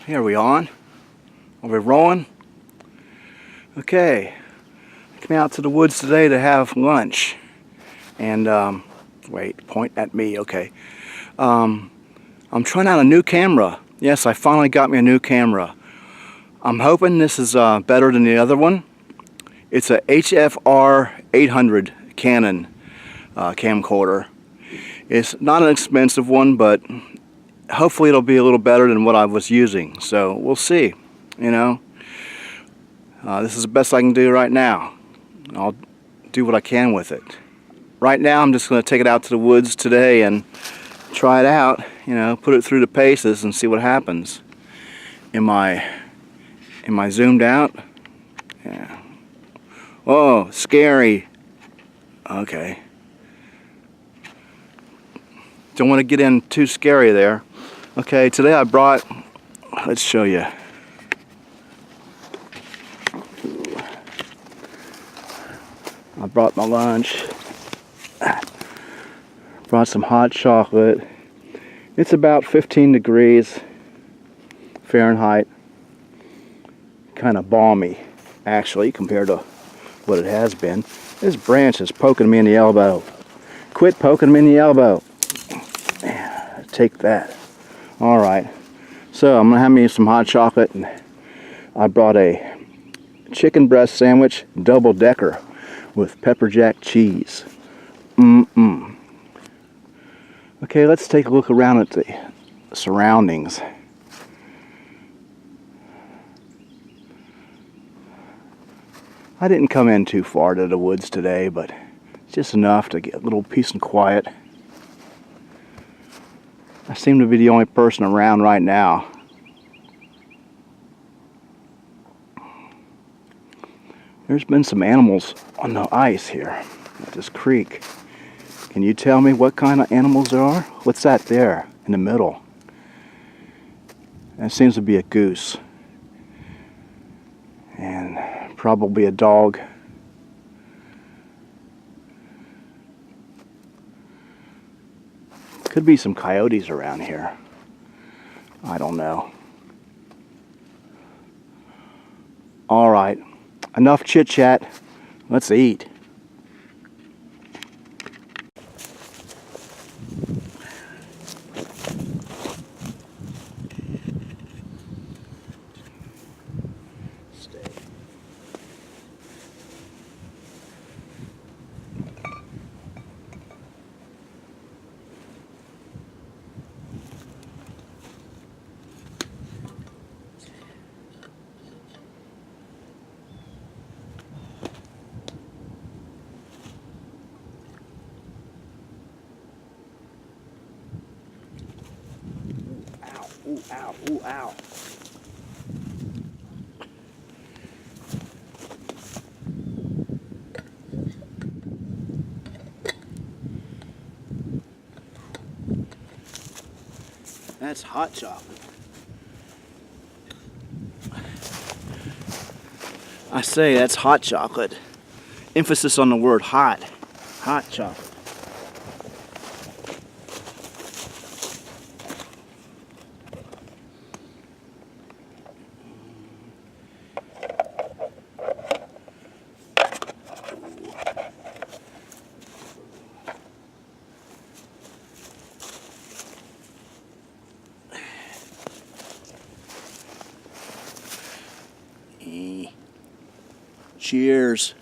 Here we on. Are we rolling? Okay. I came out to the woods today to have lunch. And wait, point at me, okay. I'm trying out a new camera. Yes, I finally got me a new camera. I'm hoping this is better than the other one. It's a HFR 800 Canon camcorder. It's not an expensive one, but hopefully it'll be a little better than what I was using. So we'll see, you know. This is the best I can do right now. I'll do what I can with it. Right now I'm just going to take it out to the woods today and try it out, you know, put it through the paces and see what happens. Am I zoomed out? Yeah. Oh, scary. Okay. Don't want to get in too scary there. Okay, today I brought, let's show you. I brought my lunch. Brought some hot chocolate. It's about 15 degrees Fahrenheit. Kind of balmy, actually, compared to what it has been. This branch is poking me in the elbow. Quit poking me in the elbow. Take that. Alright, so I'm going to have me some hot chocolate, and I brought a chicken breast sandwich, double-decker, with pepper jack cheese. Mmm. Okay, let's take a look around at the surroundings. I didn't come in too far to the woods today, but just enough to get a little peace and quiet. I seem to be the only person around right now. There's been some animals on the ice here at this creek. Can you tell me what kind of animals there are? What's that there in the middle? That seems to be a goose. And probably a dog. Could be some coyotes around here. I don't know. Alright, enough chit chat. Let's eat. Ooh, ow, ooh, ow. That's hot chocolate. I say that's hot chocolate. Emphasis on the word hot. Hot chocolate. Cheers.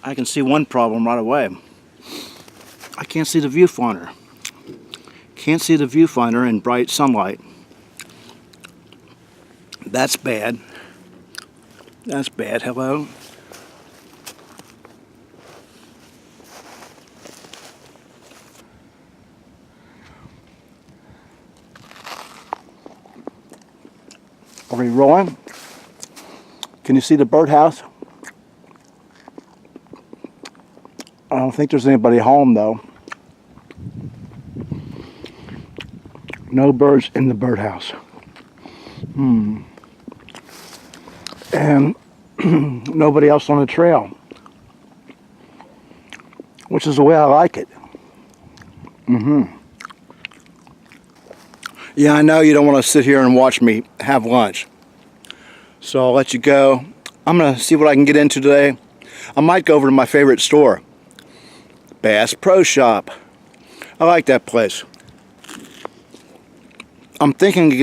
I can see one problem right away. I can't see the viewfinder. Can't see the viewfinder in bright sunlight. That's bad. That's bad. Hello? Are we rolling? Can you see the birdhouse? I don't think there's anybody home though. No birds in the birdhouse. And nobody else on the trail, which is the way I like it. Yeah, I know you don't want to sit here and watch me have lunch, so I'll let you go. I'm gonna see what I can get into today. I might go over to my favorite store, Bass Pro Shop. I like that place. I'm thinking of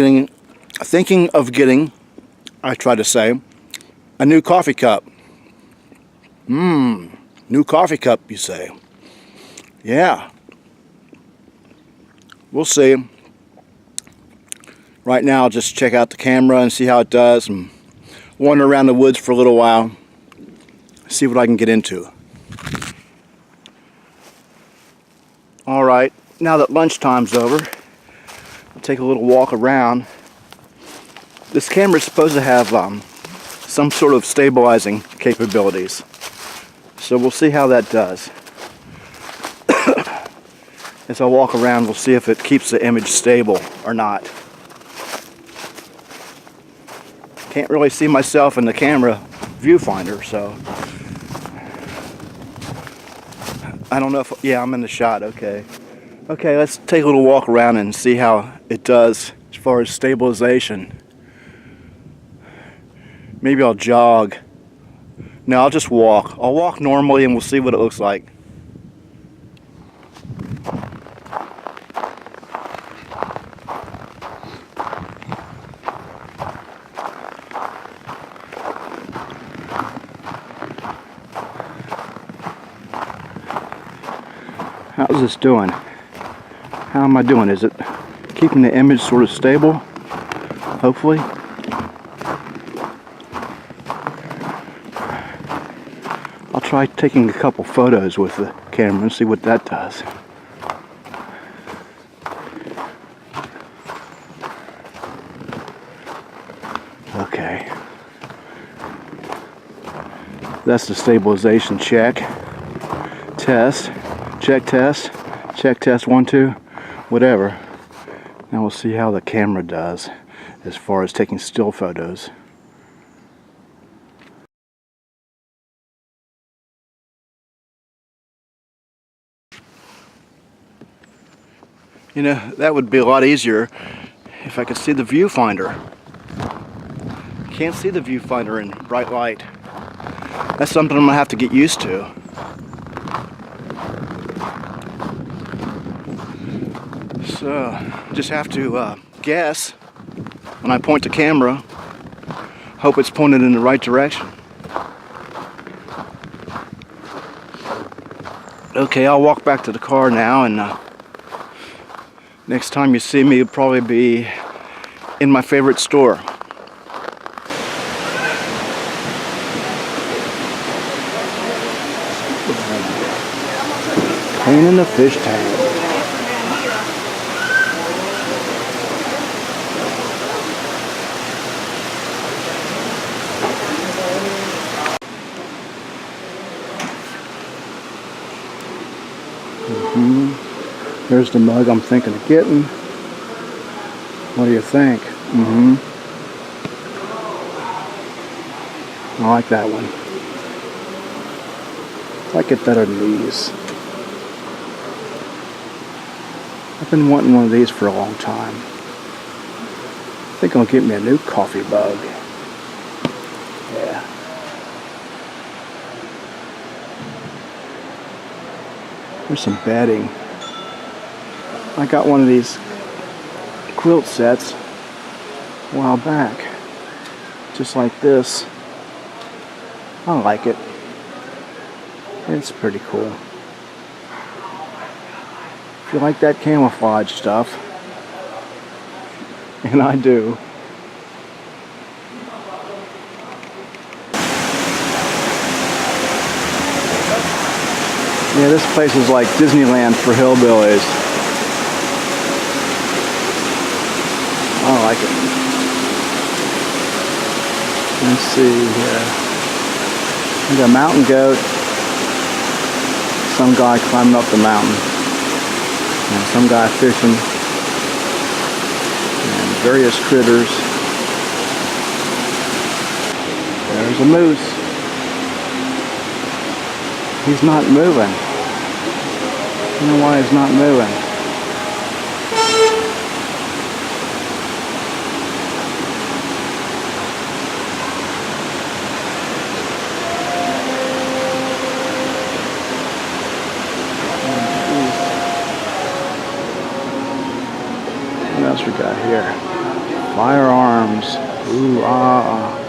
getting, I try to say, a new coffee cup. New coffee cup, you say? Yeah. We'll see. Right now, I'll just check out the camera and see how it does, and wander around the woods for a little while, see what I can get into. All right, now that lunchtime's over, I'll take a little walk around. This camera is supposed to have some sort of stabilizing capabilities, so we'll see how that does. As I walk around, we'll see if it keeps the image stable or not. Can't really see myself in the camera viewfinder, so I don't know if, yeah, I'm in the shot, okay. Okay, let's take a little walk around and see how it does as far as stabilization. Maybe I'll jog. No, I'll just walk. I'll walk normally and we'll see what it looks like. How's this doing? How am I doing? Is it keeping the image sort of stable? Hopefully. I'll try taking a couple photos with the camera and see what that does. Okay. That's the stabilization check. Test. Check test 1 2, whatever. Now we'll see how the camera does as far as taking still photos. You know, that would be a lot easier if I could see the viewfinder. Can't see the viewfinder in bright light. That's something I'm gonna have to get used to. So, just have to guess when I point the camera, hope it's pointed in the right direction. Okay, I'll walk back to the car now, and next time you see me, it'll probably be in my favorite store. Cleaning the fish tank. There's the mug I'm thinking of getting. What do you think? I like that one. I like it better than these. I've been wanting one of these for a long time. I think I'll get me a new coffee mug. Yeah. There's some bedding. I got one of these quilt sets a while back, just like this. I like it. It's pretty cool. If you like that camouflage stuff, and I do. Yeah, this place is like Disneyland for hillbillies. I like it. Let's see here. We got a mountain goat. Some guy climbing up the mountain. And some guy fishing. And various critters. There's a moose. He's not moving. I don't know why he's not moving. What else we got here? Firearms. Ooh, ah.